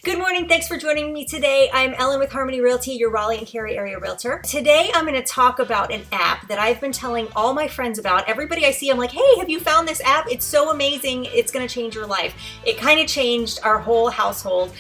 Good morning, thanks for joining me today. I'm Ellen with Harmony Realty, your Raleigh and Cary area realtor. Today I'm going to talk about an app that I've been telling all my friends about. Everybody I see, I'm like, hey, have you found this app? It's so amazing, it's going to change your life. It kind of changed our whole household.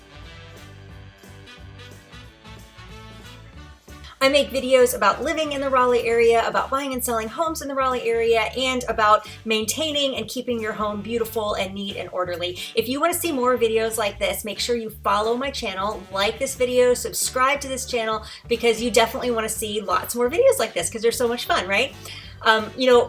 I make videos about living in the Raleigh area, about buying and selling homes in the Raleigh area, and about maintaining and keeping your home beautiful and neat and orderly. If you want to see more videos like this, make sure you follow my channel, like this video, subscribe to this channel, because you definitely want to see lots more videos like this because they're so much fun, right?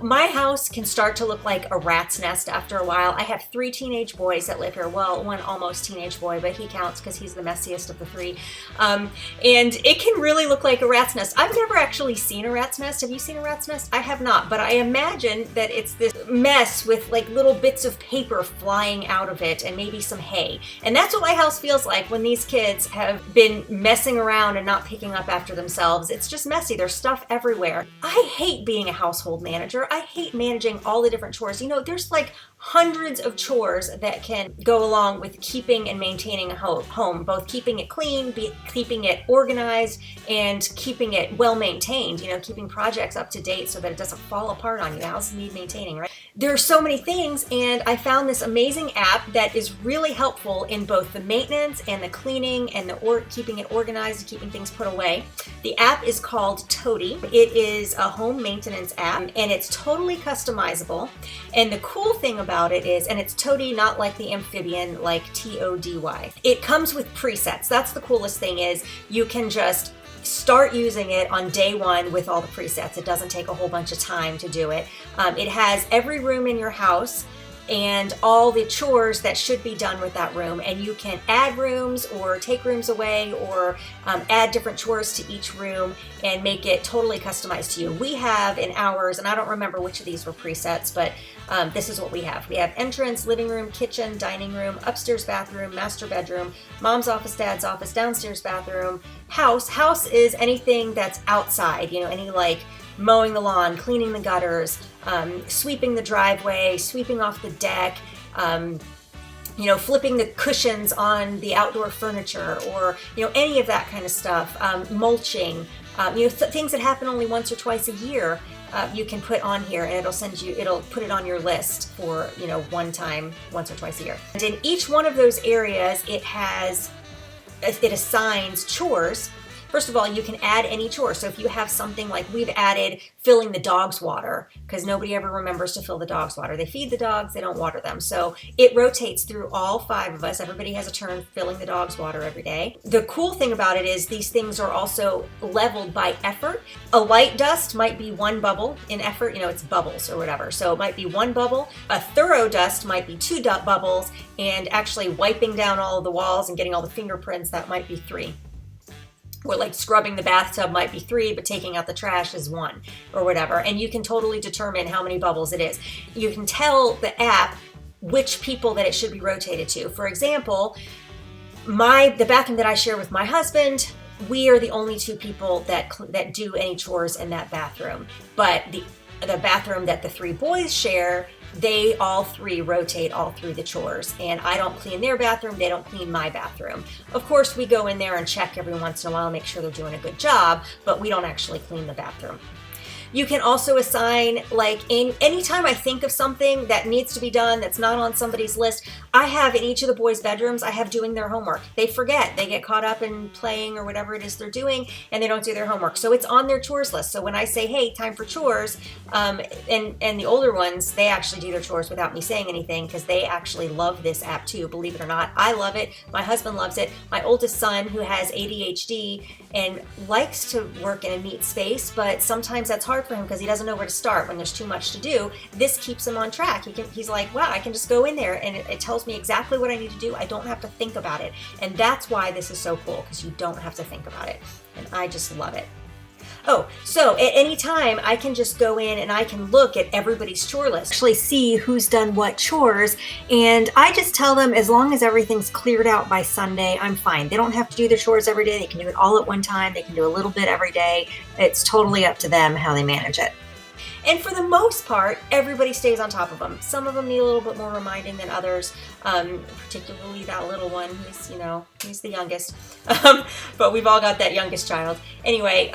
My house can start to look like a rat's nest after a while. I have 3 teenage boys that live here. Well, one almost teenage boy, but he counts because he's the messiest of the 3. And it can really look like a rat's nest. I've never actually seen a rat's nest. Have you seen a rat's nest? I have not, but I imagine that it's this mess with like little bits of paper flying out of it and maybe some hay. And that's what my house feels like when these kids have been messing around and not picking up after themselves. It's just messy. There's stuff everywhere. I hate being a household manager. I hate managing all the different chores. You know, there's like hundreds of chores that can go along with keeping and maintaining a home, both keeping it clean, keeping it organized, and keeping it well maintained, keeping projects up to date so that it doesn't fall apart on you. Houses need maintaining, right? There are so many things, and I found this amazing app that is really helpful in both the maintenance and the cleaning and the keeping it organized and keeping things put away. The app is called Tody. It is a home maintenance app, and it's totally customizable. And the cool thing about it is, and it's Tody, not like the amphibian, like Tody. It comes with presets. That's the coolest thing, is you can just start using it on day one with all the presets. It doesn't take a whole bunch of time to do it. It has every room in your house and all the chores that should be done with that room, and you can add rooms or take rooms away or add different chores to each room and make it totally customized to you. We have in ours, and I don't remember which of these were presets, but this is what we have. We have entrance, living room, kitchen, dining room, upstairs bathroom, master bedroom, mom's office, dad's office, downstairs bathroom, house. House is anything that's outside, any like mowing the lawn, cleaning the gutters, sweeping the driveway, sweeping off the deck, flipping the cushions on the outdoor furniture, or any of that kind of stuff, mulching, things that happen only once or twice a year. You can put on here, and it'll put it on your list for one time, once or twice a year. And in each one of those areas, it assigns chores. First of all, you can add any chore. So if you have something like we've added filling the dog's water, because nobody ever remembers to fill the dog's water. They feed the dogs, they don't water them. So it rotates through all 5 of us. Everybody has a turn filling the dog's water every day. The cool thing about it is these things are also leveled by effort. A light dust might be 1 bubble in effort, it's bubbles or whatever. So it might be 1 bubble. A thorough dust might be 2 bubbles, and actually wiping down all of the walls and getting all the fingerprints, that might be 3. Or like scrubbing the bathtub might be 3, but taking out the trash is 1, or whatever. And you can totally determine how many bubbles it is. You can tell the app which people that it should be rotated to. For example, the bathroom that I share with my husband, we are the only 2 people that do any chores in that bathroom. But the bathroom that the 3 boys share, they all 3 rotate all through the chores, and I don't clean their bathroom, they don't clean my bathroom. Of course, we go in there and check every once in a while, make sure they're doing a good job, but we don't actually clean the bathroom. You can also assign, like, anytime I think of something that needs to be done that's not on somebody's list, I have in each of the boys' bedrooms, I have doing their homework. They forget, they get caught up in playing or whatever it is they're doing, and they don't do their homework. So it's on their chores list. So when I say, hey, time for chores, and the older ones, they actually do their chores without me saying anything, because they actually love this app too, believe it or not. I love it. My husband loves it. My oldest son, who has ADHD and likes to work in a neat space, but sometimes that's hard for him because he doesn't know where to start when there's too much to do. This keeps him on track. He's like, wow, I can just go in there and it tells me exactly what I need to do. I don't have to think about it. And that's why this is so cool, because you don't have to think about it. And I just love it. Oh, so at any time, I can just go in and I can look at everybody's chore list, actually see who's done what chores, and I just tell them as long as everything's cleared out by Sunday, I'm fine. They don't have to do their chores every day. They can do it all at one time. They can do a little bit every day. It's totally up to them how they manage it. And for the most part, everybody stays on top of them. Some of them need a little bit more reminding than others, particularly that little one. He's, you know, he's the youngest, but we've all got that youngest child. Anyway,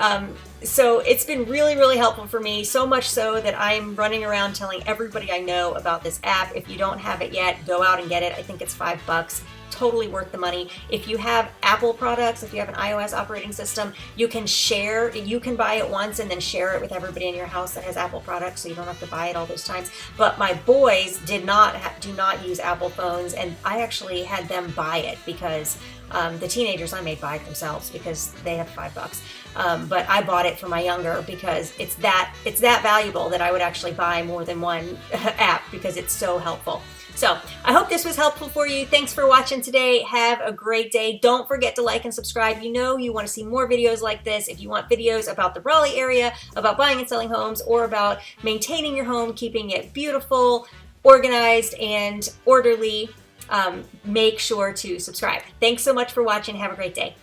so it's been really, really helpful for me, so much so that I'm running around telling everybody I know about this app. If you don't have it yet, go out and get it. I think it's $5. Totally worth the money. If you have Apple products, if you have an iOS operating system, you can share, you can buy it once and then share it with everybody in your house that has Apple products, so you don't have to buy it all those times. But my boys do not use Apple phones, and I actually had them buy it because the teenagers I made buy it themselves because they have $5. But I bought it for my younger because it's that valuable that I would actually buy more than one app because it's so helpful. So I hope this was helpful for you. Thanks for watching today. Have a great day. Don't forget to like and subscribe. You know you want to see more videos like this. If you want videos about the Raleigh area, about buying and selling homes, or about maintaining your home, keeping it beautiful, organized, and orderly, make sure to subscribe. Thanks so much for watching. Have a great day.